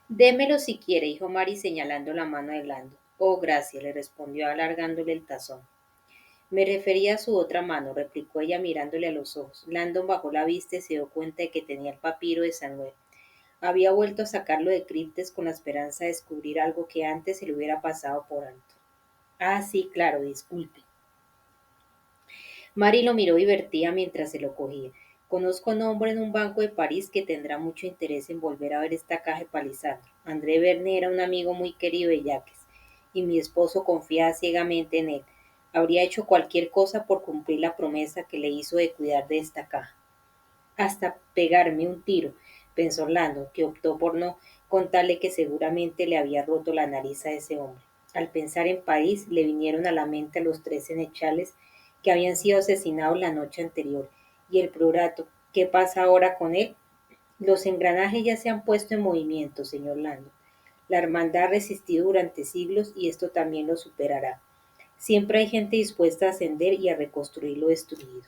Démelo si quiere, dijo Mary señalando la mano de Landon. Oh, gracias, le respondió alargándole el tazón. Me refería a su otra mano, replicó ella mirándole a los ojos. Landon bajó la vista y se dio cuenta de que tenía el papiro de Samuel. Había vuelto a sacarlo de Cryptes con la esperanza de descubrir algo que antes se le hubiera pasado por alto. Ah, sí, claro, disculpe. Mary lo miró divertida mientras se lo cogía. Conozco a un hombre en un banco de París que tendrá mucho interés en volver a ver esta caja de palizando. André Verne era un amigo muy querido de Jacques, y mi esposo confía ciegamente en él. Habría hecho cualquier cosa por cumplir la promesa que le hizo de cuidar de esta caja. Hasta pegarme un tiro, pensó Orlando, que optó por no contarle que seguramente le había roto la nariz a ese hombre. Al pensar en París, le vinieron a la mente los tres cenechales que habían sido asesinados la noche anterior, y el priorato. ¿Qué pasa ahora con él? Los engranajes ya se han puesto en movimiento, señor Lando. La hermandad ha resistido durante siglos y esto también lo superará. Siempre hay gente dispuesta a ascender y a reconstruir lo destruido.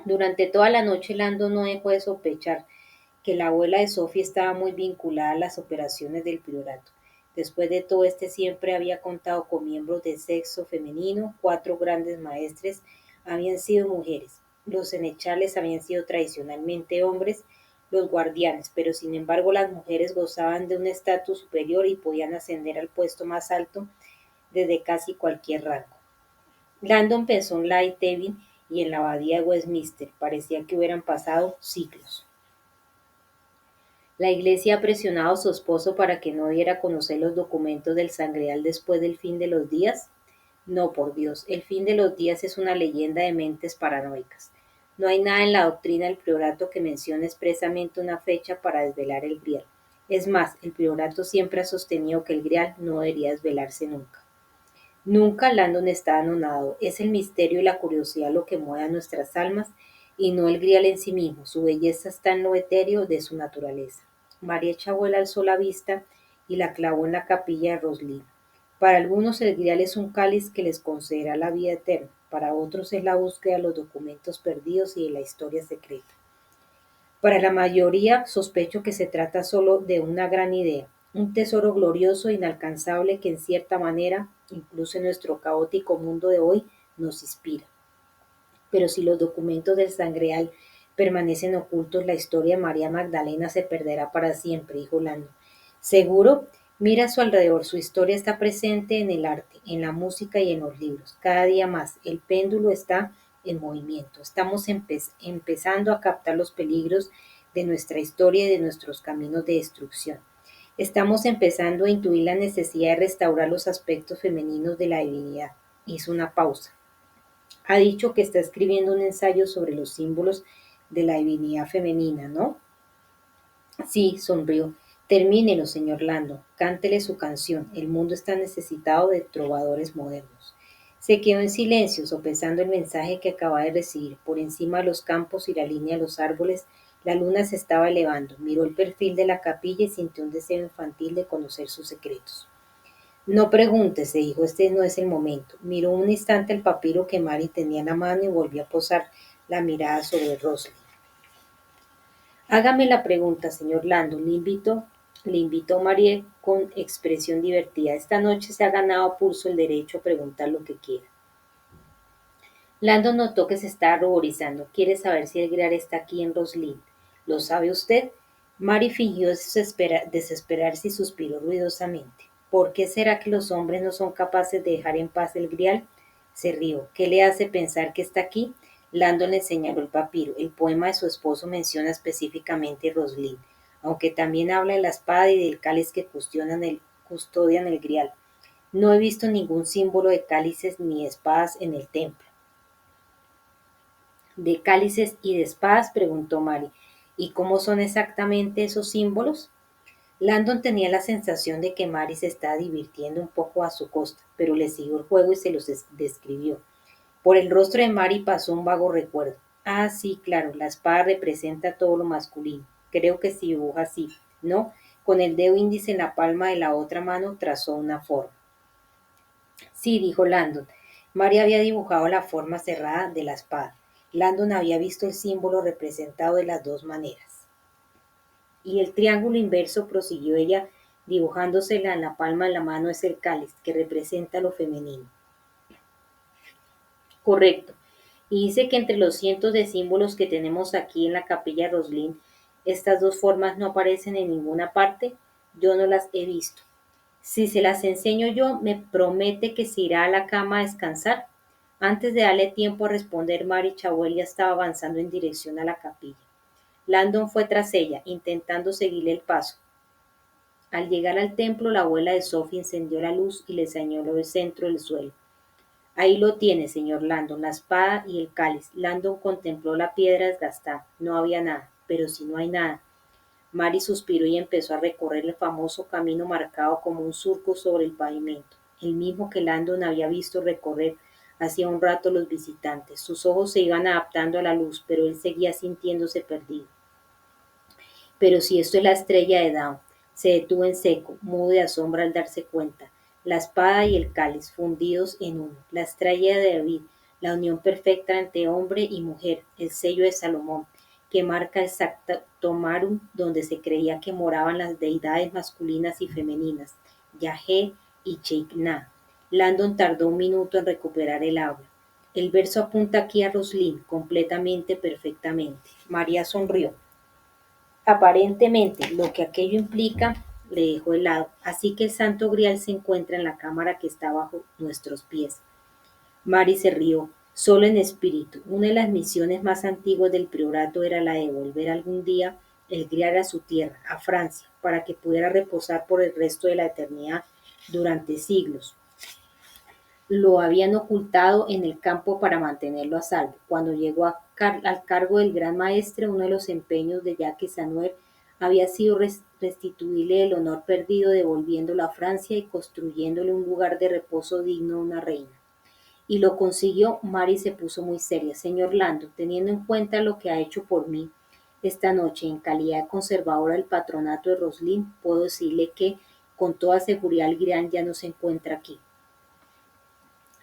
Durante toda la noche Lando no dejó de sospechar que la abuela de Sophie estaba muy vinculada a las operaciones del priorato. Después de todo, este siempre había contado con miembros del sexo femenino, cuatro grandes maestres habían sido mujeres, los senechales habían sido tradicionalmente hombres, los guardianes, pero sin embargo las mujeres gozaban de un estatus superior y podían ascender al puesto más alto desde casi cualquier rango. Landon pensó en Light Devin y en la abadía de Westminster, parecía que hubieran pasado siglos. La Iglesia ha presionado a su esposo para que no diera a conocer los documentos del Sangreal después del fin de los días. No, por Dios, el fin de los días es una leyenda de mentes paranoicas. No hay nada en la doctrina del priorato que mencione expresamente una fecha para desvelar el grial. Es más, el priorato siempre ha sostenido que el grial no debería desvelarse nunca. Nunca Landon está anonadado. Es el misterio y la curiosidad lo que mueve a nuestras almas y no el grial en sí mismo. Su belleza está en lo etéreo de su naturaleza. María Chabuela alzó la vista y la clavó en la capilla de Roslin. Para algunos el grial es un cáliz que les concederá la vida eterna. Para otros es la búsqueda de los documentos perdidos y de la historia secreta. Para la mayoría sospecho que se trata solo de una gran idea, un tesoro glorioso e inalcanzable que en cierta manera, incluso en nuestro caótico mundo de hoy, nos inspira. Pero si los documentos del Sangreal permanecen ocultos, la historia de María Magdalena se perderá para siempre, dijo Lando. ¿Seguro? Mira a su alrededor, su historia está presente en el arte, en la música y en los libros. Cada día más, el péndulo está en movimiento. Estamos empezando a captar los peligros de nuestra historia y de nuestros caminos de destrucción. Estamos empezando a intuir la necesidad de restaurar los aspectos femeninos de la divinidad. Hizo una pausa. Ha dicho que está escribiendo un ensayo sobre los símbolos de la divinidad femenina, ¿no? Sí, sonrió. Termínelo, señor Lando. Cántele su canción. El mundo está necesitado de trovadores modernos. Se quedó en silencio, sopesando el mensaje que acababa de recibir. Por encima de los campos y la línea de los árboles, la luna se estaba elevando. Miró el perfil de la capilla y sintió un deseo infantil de conocer sus secretos. No pregunte, se dijo, este no es el momento. Miró un instante el papiro que Mary tenía en la mano y volvió a posar la mirada sobre Rosalind. Hágame la pregunta, señor Lando, le invitó Marie con expresión divertida. Esta noche se ha ganado a pulso el derecho a preguntar lo que quiera. Lando notó que se estaba ruborizando. ¿Quiere saber si el Grial está aquí en Roslin? ¿Lo sabe usted? Mary fingió desesperarse y suspiró ruidosamente. ¿Por qué será que los hombres no son capaces de dejar en paz el Grial? Se rió. ¿Qué le hace pensar que está aquí? Landon le señaló el papiro. El poema de su esposo menciona específicamente Roslin, aunque también habla de la espada y del cáliz que custodian el Grial. No he visto ningún símbolo de cálices ni espadas en el templo. ¿De cálices y de espadas? Preguntó Mary. ¿Y cómo son exactamente esos símbolos? Landon tenía la sensación de que Mary se estaba divirtiendo un poco a su costa, pero le siguió el juego y se los describió. Por el rostro de Mary pasó un vago recuerdo. Ah, sí, claro, la espada representa todo lo masculino. Creo que se dibuja así, ¿no? Con el dedo índice en la palma de la otra mano trazó una forma. Sí, dijo Landon. Mary había dibujado la forma cerrada de la espada. Landon había visto el símbolo representado de las dos maneras. Y el triángulo inverso, prosiguió ella, dibujándosela en la palma de la mano, es el cáliz, que representa lo femenino. Correcto. Y dice que entre los cientos de símbolos que tenemos aquí en la capilla Roslin, estas dos formas no aparecen en ninguna parte. Yo no las he visto. Si se las enseño yo, ¿me promete que se irá a la cama a descansar? Antes de darle tiempo a responder, Mary Chawel ya estaba avanzando en dirección a la capilla. Landon fue tras ella, intentando seguirle el paso. Al llegar al templo, la abuela de Sophie encendió la luz y le señaló el centro del suelo. Ahí lo tiene, señor Landon, la espada y el cáliz. Landon contempló la piedra desgastada. No había nada. Pero si no hay nada. Mary suspiró y empezó a recorrer el famoso camino marcado como un surco sobre el pavimento, el mismo que Landon había visto recorrer hacía un rato los visitantes. Sus ojos se iban adaptando a la luz, pero él seguía sintiéndose perdido. Pero si esto es la estrella de Dawn, se detuvo en seco, mudo de asombro al darse cuenta. La espada y el cáliz fundidos en uno, la estrella de David, la unión perfecta entre hombre y mujer, el sello de Salomón, que marca el Sactomarum, donde se creía que moraban las deidades masculinas y femeninas, Yahé y Shekinah. Landon tardó un minuto en recuperar el habla. El verso apunta aquí a Roslin, completamente, perfectamente. María sonrió. Aparentemente, lo que aquello implica le dejó helado, así que el Santo Grial se encuentra en la cámara que está bajo nuestros pies. Mary se rió, solo en espíritu. Una de las misiones más antiguas del priorato era la de volver algún día el Grial a su tierra, a Francia, para que pudiera reposar por el resto de la eternidad durante siglos. Lo habían ocultado en el campo para mantenerlo a salvo. Cuando llegó al cargo del gran maestre, uno de los empeños de Jacques Sanuer había sido restituirle el honor perdido, devolviéndolo a Francia y construyéndole un lugar de reposo digno de una reina. Y lo consiguió. Mary se puso muy seria. Señor Lando, teniendo en cuenta lo que ha hecho por mí esta noche en calidad de conservadora del patronato de Roslin, puedo decirle que con toda seguridad el Grial ya no se encuentra aquí.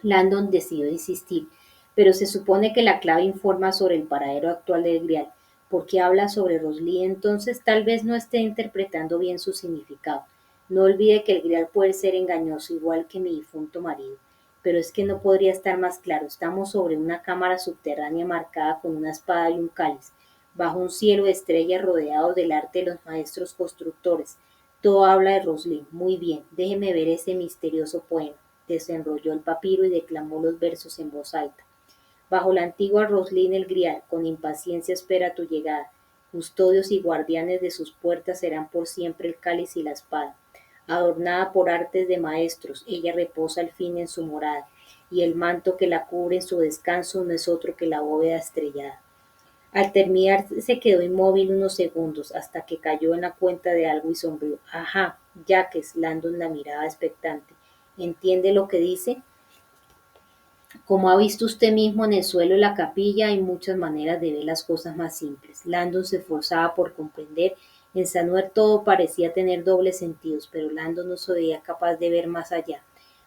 Landon decidió insistir, pero se supone que la clave informa sobre el paradero actual del Grial. ¿Por qué habla sobre Roslin? Entonces tal vez no esté interpretando bien su significado. No olvide que el Grial puede ser engañoso, igual que mi difunto marido. Pero es que no podría estar más claro. Estamos sobre una cámara subterránea marcada con una espada y un cáliz, bajo un cielo de estrellas rodeados del arte de los maestros constructores. Todo habla de Roslin. Muy bien, déjeme ver ese misterioso poema. Desenrolló el papiro y declamó los versos en voz alta. Bajo la antigua Roslin el Grial, con impaciencia espera tu llegada. Custodios y guardianes de sus puertas serán por siempre el cáliz y la espada. Adornada por artes de maestros, ella reposa al fin en su morada, y el manto que la cubre en su descanso no es otro que la bóveda estrellada. Al terminar se quedó inmóvil unos segundos, hasta que cayó en la cuenta de algo y sonrió. Ajá, Jacques, Landon la miraba expectante. ¿Entiende lo que dice? Como ha visto usted mismo en el suelo de la capilla, hay muchas maneras de ver las cosas más simples. Landon se esforzaba por comprender. En Sanuer todo parecía tener dobles sentidos, pero Landon no se veía capaz de ver más allá.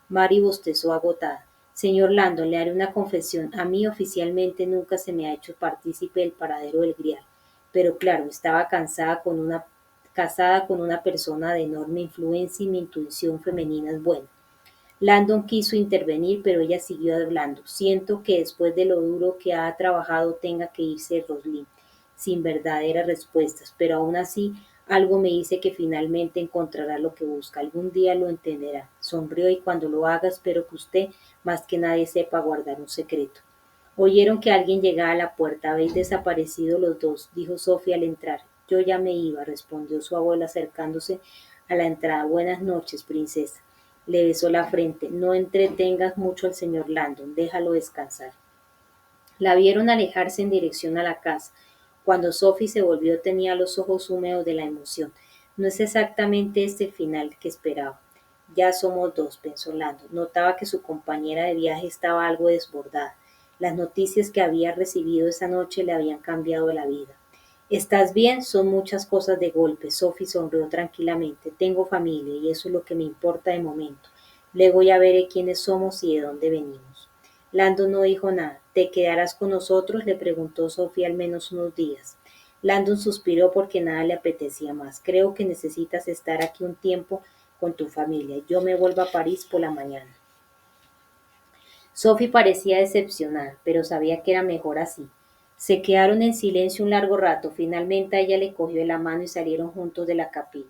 Mary bostezó agotada. Señor Landon, le haré una confesión. A mí oficialmente nunca se me ha hecho partícipe del paradero del Grial. Pero claro, estaba casada con una persona de enorme influencia y mi intuición femenina es buena. Landon quiso intervenir, pero ella siguió hablando. Siento que después de lo duro que ha trabajado tenga que irse Roslin, sin verdaderas respuestas, pero aún así algo me dice que finalmente encontrará lo que busca. Algún día lo entenderá. Sonrió y cuando lo haga espero que usted, más que nadie, sepa guardar un secreto. Oyeron que alguien llegaba a la puerta. Habéis desaparecido los dos, dijo Sofía al entrar. Yo ya me iba, respondió su abuela acercándose a la entrada. Buenas noches, princesa. Le besó la frente. No entretengas mucho al señor Landon, déjalo descansar. La vieron alejarse en dirección a la casa. Cuando Sophie se volvió tenía los ojos húmedos de la emoción. No es exactamente este el final que esperaba. Ya somos dos, pensó Landon. Notaba que su compañera de viaje estaba algo desbordada. Las noticias que había recibido esa noche le habían cambiado la vida. ¿Estás bien? Son muchas cosas de golpe. Sophie sonrió tranquilamente. Tengo familia y eso es lo que me importa de momento. Luego ya veré quiénes somos y de dónde venimos. Landon no dijo nada. ¿Te quedarás con nosotros? Le preguntó Sophie al menos unos días. Landon suspiró porque nada le apetecía más. Creo que necesitas estar aquí un tiempo con tu familia. Yo me vuelvo a París por la mañana. Sophie parecía decepcionada, pero sabía que era mejor así. Se quedaron en silencio un largo rato. Finalmente ella le cogió de la mano y salieron juntos de la capilla.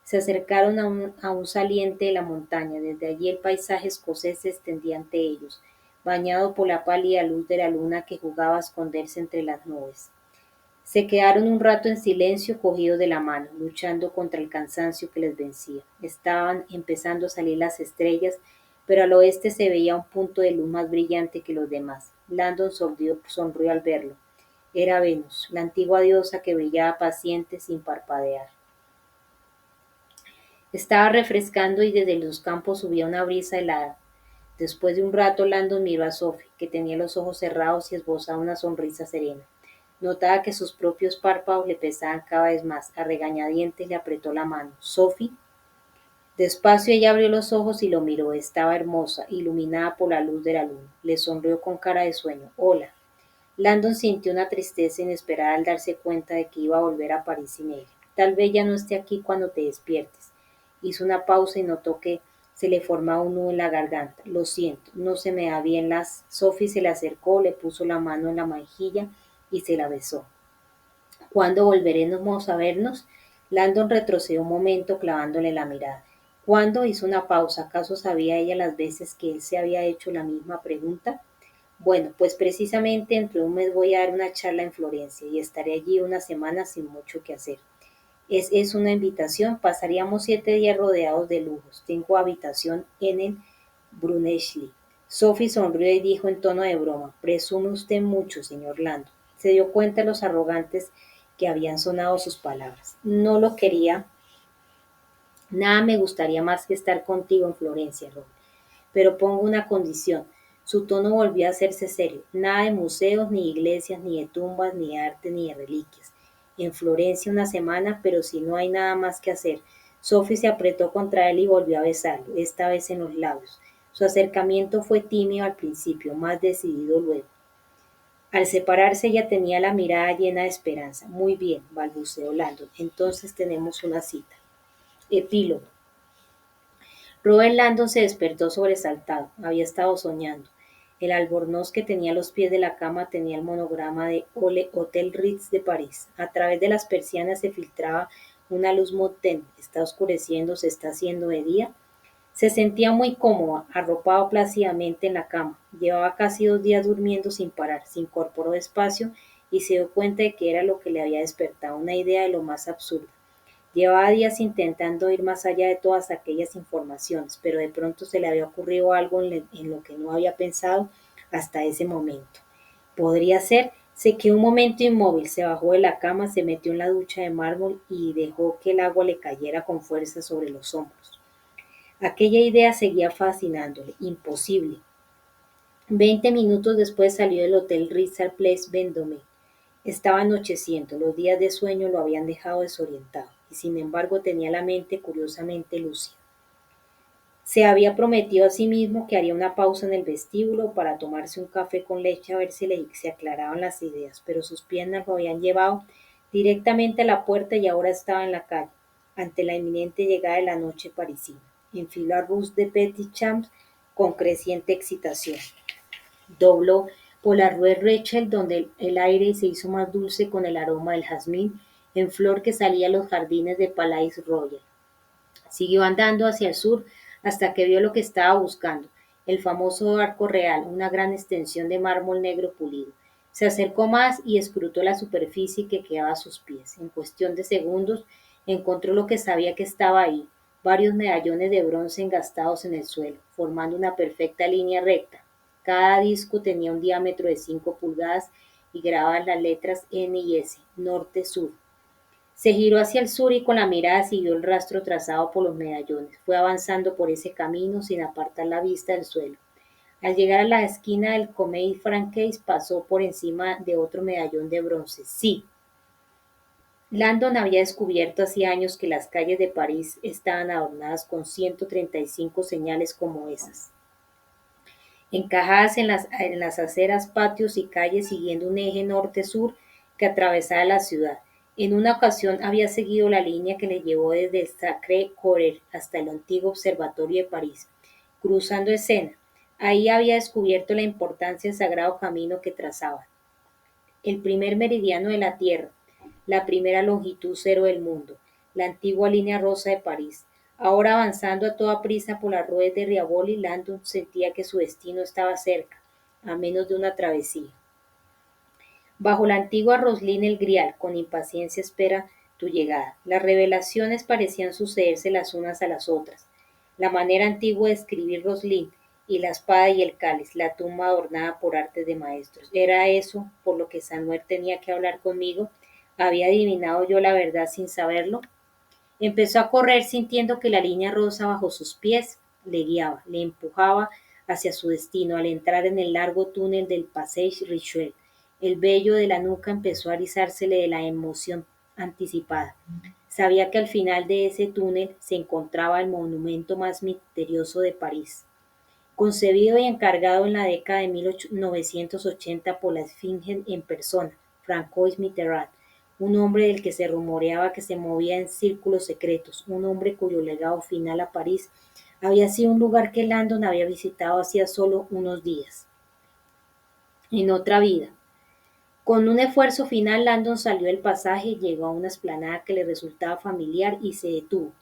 Se acercaron a un saliente de la montaña. Desde allí el paisaje escocés se extendía ante ellos, bañado por la pálida luz de la luna que jugaba a esconderse entre las nubes. Se quedaron un rato en silencio, cogidos de la mano, luchando contra el cansancio que les vencía. Estaban empezando a salir las estrellas, pero al oeste se veía un punto de luz más brillante que los demás. Landon sonrió al verlo. Era Venus, la antigua diosa que brillaba paciente sin parpadear. Estaba refrescando y desde los campos subía una brisa helada. Después de un rato, Landon miró a Sophie, que tenía los ojos cerrados y esbozaba una sonrisa serena. Notaba que sus propios párpados le pesaban cada vez más. A regañadientes le apretó la mano. Sophie. Despacio ella abrió los ojos y lo miró. Estaba hermosa, iluminada por la luz de la luna. Le sonrió con cara de sueño. Hola. Landon sintió una tristeza inesperada al darse cuenta de que iba a volver a París sin ella. Tal vez ya no esté aquí cuando te despiertes. Hizo una pausa y notó que se le formaba un nudo en la garganta. Lo siento, no se me da bien las. Sophie se le acercó, le puso la mano en la mejilla y se la besó. ¿Cuándo volveremos a vernos? Landon retrocedió un momento clavándole la mirada. ¿Cuándo? Hizo una pausa. ¿Acaso sabía ella las veces que él se había hecho la misma pregunta? Bueno, pues precisamente dentro de un mes voy a dar una charla en Florencia y estaré allí una semana sin mucho que hacer. Es una invitación, pasaríamos 7 días rodeados de lujos. Tengo habitación en el Brunelleschi. Sophie sonrió y dijo en tono de broma, presume usted mucho, señor Lando. Se dio cuenta de los arrogantes que habían sonado sus palabras. No lo quería, nada me gustaría más que estar contigo en Florencia, Robert. Pero pongo una condición. Su tono volvió a hacerse serio. Nada de museos, ni iglesias, ni de tumbas, ni de arte, ni de reliquias. En Florencia una semana, pero si no hay nada más que hacer. Sophie se apretó contra él y volvió a besarlo, esta vez en los labios. Su acercamiento fue tímido al principio, más decidido luego. Al separarse ella tenía la mirada llena de esperanza. Muy bien, balbuceó Landon. Entonces tenemos una cita. Epílogo. Robert Landon se despertó sobresaltado. Había estado soñando. El albornoz que tenía a los pies de la cama tenía el monograma de Hotel Ritz de París. A través de las persianas se filtraba una luz muy tenue. Está oscureciendo, se está haciendo de día. Se sentía muy cómoda, arropado plácidamente en la cama. Llevaba casi 2 días durmiendo sin parar. Se incorporó despacio y se dio cuenta de que era lo que le había despertado, una idea de lo más absurda. Llevaba días intentando ir más allá de todas aquellas informaciones, pero de pronto se le había ocurrido algo en lo que no había pensado hasta ese momento. Podría ser, se quedó un momento inmóvil, se bajó de la cama, se metió en la ducha de mármol y dejó que el agua le cayera con fuerza sobre los hombros. Aquella idea seguía fascinándole, imposible. 20 minutos después salió del hotel Ritz Place Vendôme. Estaba anocheciendo, los días de sueño lo habían dejado desorientado, y sin embargo tenía la mente curiosamente lúcida. Se había prometido a sí mismo que haría una pausa en el vestíbulo para tomarse un café con leche a ver si se aclaraban las ideas, pero sus piernas lo habían llevado directamente a la puerta y ahora estaba en la calle, ante la inminente llegada de la noche parisina. Enfiló a Rue de Petit Champs con creciente excitación. Dobló por la rue Rachel, donde el aire se hizo más dulce con el aroma del jazmín en flor que salía a los jardines de Palais Royal. Siguió andando hacia el sur hasta que vio lo que estaba buscando, el famoso Arco Real, una gran extensión de mármol negro pulido. Se acercó más y escrutó la superficie que quedaba a sus pies. En cuestión de segundos encontró lo que sabía que estaba ahí, varios medallones de bronce engastados en el suelo, formando una perfecta línea recta. Cada disco tenía un diámetro de 5 pulgadas y grababan las letras N y S, norte-sur. Se giró hacia el sur y con la mirada siguió el rastro trazado por los medallones. Fue avanzando por ese camino sin apartar la vista del suelo. Al llegar a la esquina del Comedie Francaise pasó por encima de otro medallón de bronce. Sí, Landon había descubierto hacía años que las calles de París estaban adornadas con 135 señales como esas, encajadas en las aceras, patios y calles siguiendo un eje norte-sur que atravesaba la ciudad. En una ocasión había seguido la línea que le llevó desde el Sacré-Cœur hasta el antiguo Observatorio de París, cruzando Escena. Ahí había descubierto la importancia del sagrado camino que trazaba, el primer meridiano de la Tierra, la primera longitud cero del mundo, la antigua línea rosa de París. Ahora avanzando a toda prisa por las ruedas de Riavoli, Landon sentía que su destino estaba cerca, a menos de una travesía. Bajo la antigua Roslin el Grial, con impaciencia espera tu llegada. Las revelaciones parecían sucederse las unas a las otras. La manera antigua de escribir Roslin, y la espada y el cáliz, la tumba adornada por artes de maestros. ¿Era eso por lo que Samuel tenía que hablar conmigo? ¿Había adivinado yo la verdad sin saberlo? Empezó a correr sintiendo que la línea rosa bajo sus pies le guiaba, le empujaba hacia su destino. Al entrar en el largo túnel del Passage Richelieu, el vello de la nuca empezó a erizársele de la emoción anticipada. Sabía que al final de ese túnel se encontraba el monumento más misterioso de París, concebido y encargado en la década de 1980 por la Esfinge en persona, François Mitterrand, un hombre del que se rumoreaba que se movía en círculos secretos, un hombre cuyo legado final a París había sido un lugar que Landon había visitado hacía solo unos días, en otra vida. Con un esfuerzo final, Landon salió del pasaje, llegó a una explanada que le resultaba familiar y se detuvo.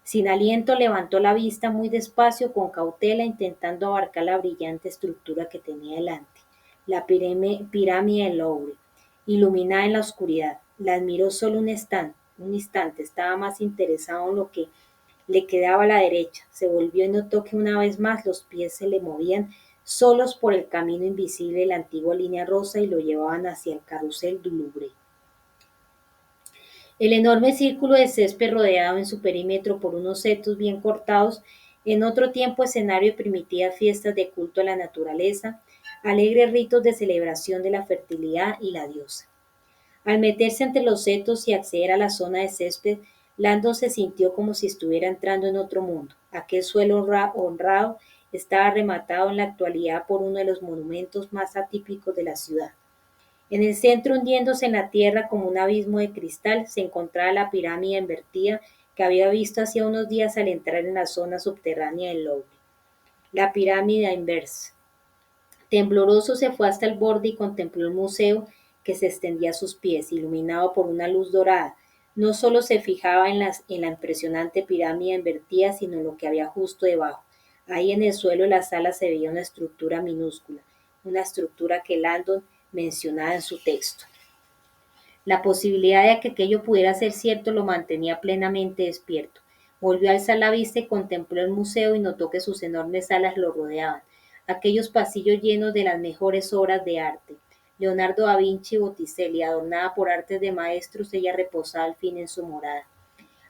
Sin aliento levantó la vista muy despacio, con cautela, intentando abarcar la brillante estructura que tenía delante, la pirámide del Louvre, iluminada en la oscuridad. La admiró solo un instante, estaba más interesado en lo que le quedaba a la derecha. Se volvió y notó que una vez más los pies se le movían solos por el camino invisible de la antigua línea rosa y lo llevaban hacia el carrusel du Louvre. El enorme círculo de césped rodeado en su perímetro por unos setos bien cortados, en otro tiempo escenario de primitivas fiestas de culto a la naturaleza, alegres ritos de celebración de la fertilidad y la diosa. Al meterse entre los setos y acceder a la zona de césped, Landon se sintió como si estuviera entrando en otro mundo. Aquel suelo honrado estaba rematado en la actualidad por uno de los monumentos más atípicos de la ciudad. En el centro, hundiéndose en la tierra como un abismo de cristal, se encontraba la pirámide invertida que había visto hacía unos días al entrar en la zona subterránea del Louvre. La pirámide inversa. Tembloroso se fue hasta el borde y contempló el museo que se extendía a sus pies, iluminado por una luz dorada. No solo se fijaba en la impresionante pirámide invertida, sino en lo que había justo debajo. Ahí en el suelo de la sala se veía una estructura minúscula, una estructura que Landon mencionaba en su texto. La posibilidad de que aquello pudiera ser cierto lo mantenía plenamente despierto. Volvió a alzar la vista y contempló el museo y notó que sus enormes alas lo rodeaban, aquellos pasillos llenos de las mejores obras de arte. Leonardo da Vinci y Botticelli, adornada por artes de maestros, ella reposaba al fin en su morada.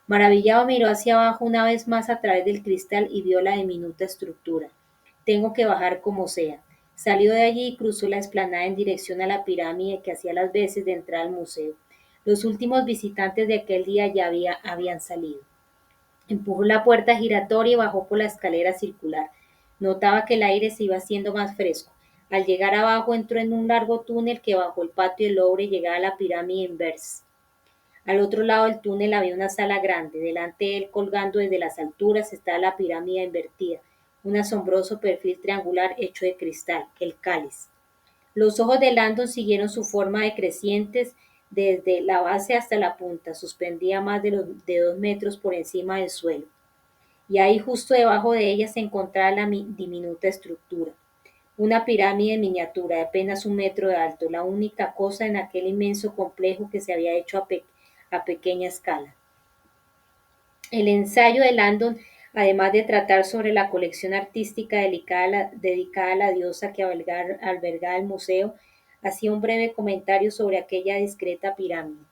Maravillado miró hacia abajo una vez más a través del cristal y vio la diminuta estructura. Tengo que bajar como sea. Salió de allí y cruzó la explanada en dirección a la pirámide que hacía las veces de entrar al museo. Los últimos visitantes de aquel día ya habían salido. Empujó la puerta giratoria y bajó por la escalera circular. Notaba que el aire se iba haciendo más fresco. Al llegar abajo entró en un largo túnel que bajo el patio del Louvre llegaba a la pirámide inversa. Al otro lado del túnel había una sala grande. Delante de él, colgando desde las alturas, estaba la pirámide invertida, un asombroso perfil triangular hecho de cristal, el cáliz. Los ojos de Landon siguieron su forma decrecientes desde la base hasta la punta, suspendida más de 2 metros por encima del suelo. Y ahí justo debajo de ella se encontraba la diminuta estructura. Una pirámide miniatura de apenas 1 metro de alto, la única cosa en aquel inmenso complejo que se había hecho a pequeña escala. El ensayo de Landon, además de tratar sobre la colección artística dedicada a la diosa que albergaba el museo, hacía un breve comentario sobre aquella discreta pirámide.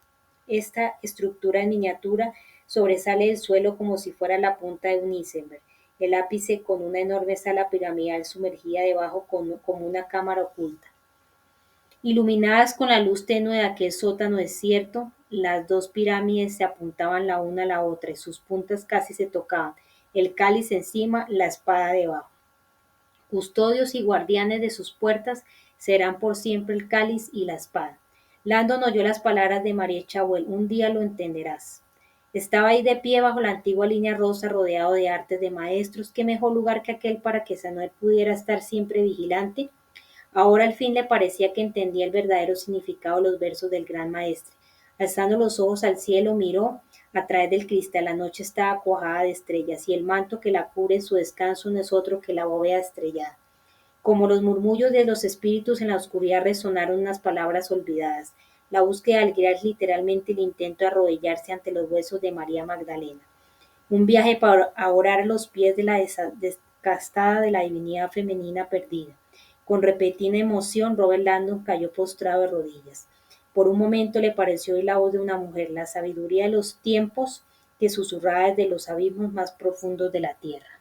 Esta estructura en miniatura sobresale del suelo como si fuera la punta de un iceberg, el ápice con una enorme sala piramidal sumergida debajo como una cámara oculta. Iluminadas con la luz tenue de aquel sótano desierto, las dos pirámides se apuntaban la una a la otra y sus puntas casi se tocaban, el cáliz encima, la espada debajo. Custodios y guardianes de sus puertas serán por siempre el cáliz y la espada. Landon oyó las palabras de Marie Chauvel, un día lo entenderás. Estaba ahí de pie bajo la antigua línea rosa rodeado de artes de maestros. ¿Qué mejor lugar que aquel para que Samuel pudiera estar siempre vigilante? Ahora al fin le parecía que entendía el verdadero significado de los versos del gran maestre. Alzando los ojos al cielo, miró a través del cristal. La noche estaba cuajada de estrellas y el manto que la cubre en su descanso no es otro que la bóveda estrellada. Como los murmullos de los espíritus en la oscuridad resonaron unas palabras olvidadas. La búsqueda del Grial es literalmente el intento de arrodillarse ante los huesos de María Magdalena. Un viaje para orar a los pies de la descastada de la divinidad femenina perdida. Con repentina emoción, Robert Landon cayó postrado de rodillas. Por un momento le pareció oír la voz de una mujer, la sabiduría de los tiempos que susurraba desde los abismos más profundos de la tierra.